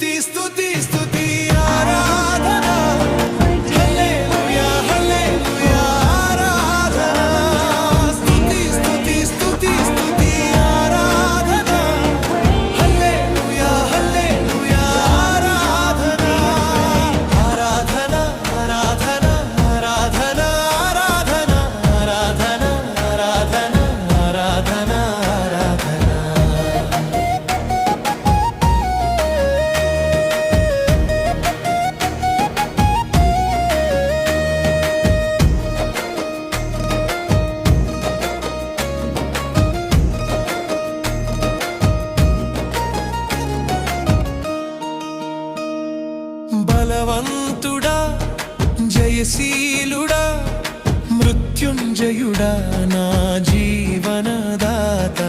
స్తుతి స్తుతి స్తుతి ఆరాధన హల్లెలూయా హల్లెలూయా ఆరాధన స్తుతి స్తుతి స్తుతి స్తుతి ఆరాధన హల్లెలూయా హల్లెలూయా ఆరాధన ఆరాధన ఆరాధన ఆరాధన ఆరాధన ఆరాధన ఆరాధన ఆరాధన బలవంతుడా జయశీలుడా మృత్యుంజయుడా నా జీవనదాత